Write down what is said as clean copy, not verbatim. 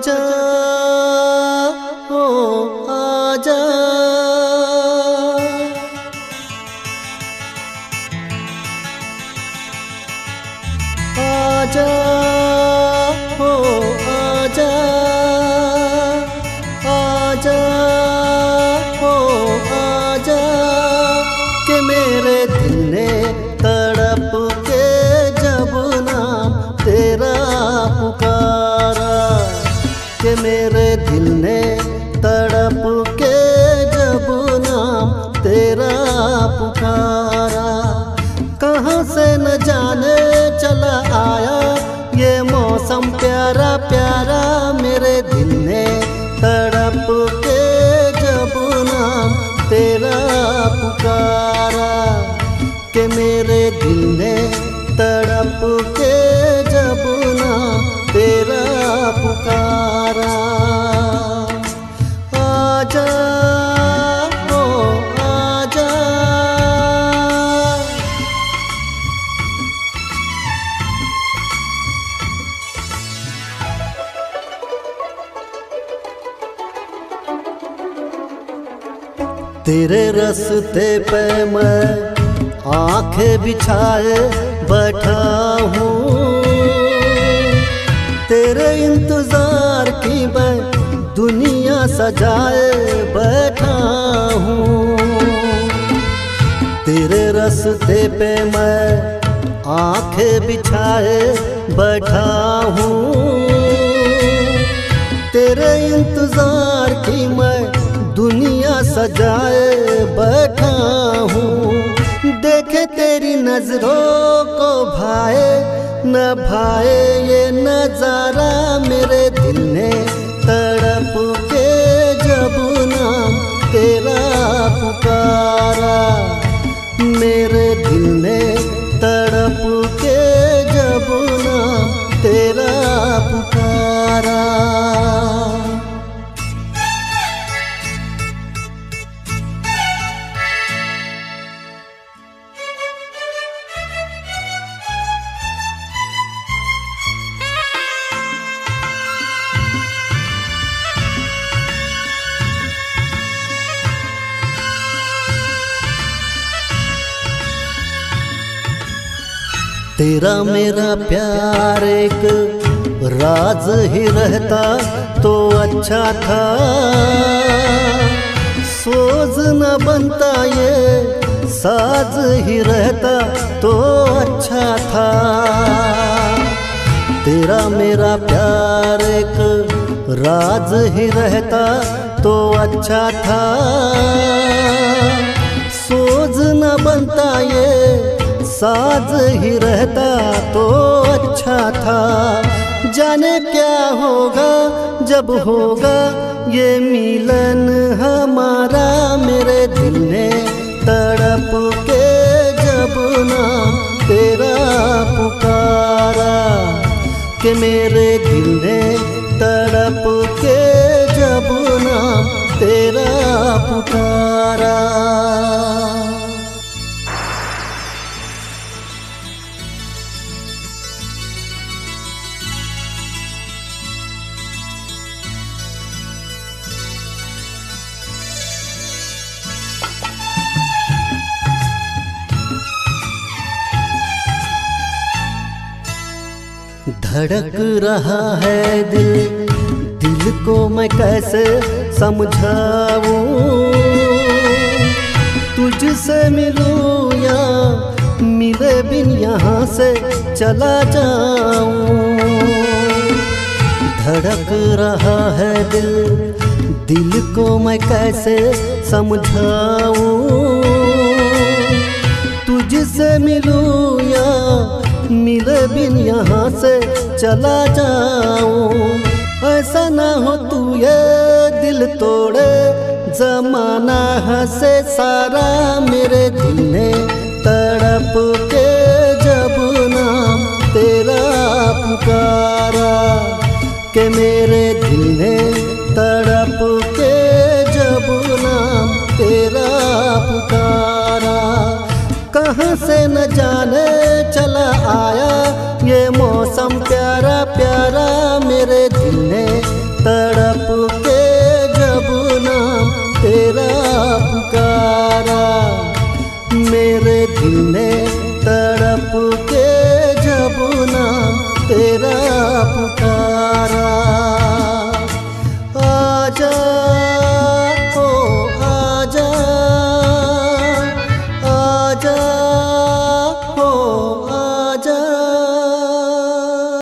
आजा ओ आजा, आजा ओ आजा, आजा ओ आजा, कि मेरे दिल ने तड़प के जब नाम तेरा पुकारा, कि मेरे दिल ने तड़प के जब नाम तेरा पुकारा। कहाँ से न जाने चला आया ये मौसम प्यारा प्यारा, मेरे दिल ने तड़प के जब नाम तेरा पुकारा, कि मेरे दिल ने तड़प के जब नाम तेरा पुकारा। आजा ओ आजा, तेरे रास्ते पे मैं आंखें बिछाए बैठा हूँ, तेरे इंतजार की मैं दुनिया सजाए बैठा हूँ। तेरे रास्ते पे मैं आंखें बिछाए बैठा हूँ, तेरे इंतजार की मैं दुनिया सजाए बैठा हूँ। देखे तेरी नजरों को भाए न भाए ये नजारा, मेरे दिल ने तड़प के जब नाम तेरा पुकारा, मेरे दिल ने तड़प के जब नाम तेरा पुकारा। तेरा मेरा प्यार एक राज ही रहता तो अच्छा था, सोच न बनता ये साज ही रहता तो अच्छा था। तेरा मेरा प्यार एक राज ही रहता तो अच्छा था, सोच न बनता ये साज ही रहता तो अच्छा था। जाने क्या होगा जब होगा ये मिलन हमारा, मेरे दिल ने तड़प के जब नाम तेरा पुकारा, कि मेरे दिल ने तड़प के जब नाम तेरा पुकारा। धड़क रहा है दिल, दिल को मैं कैसे समझाऊं, तुझसे मिलूं या मिले बिन यहाँ से चला जाऊं। धड़क रहा है दिल, दिल को मैं कैसे समझाऊं, तुझसे मिलूं या मिले बिन यहाँ से चला जाऊं। ऐसा ना हो तू ये दिल तोड़े, जमाना हंसे सारा, मेरे दिल ने तड़प के जब नाम तेरा पुकारा, कि मेरे दिल ने तड़प के जब नाम तेरा पुकारा। कहाँ से न जाने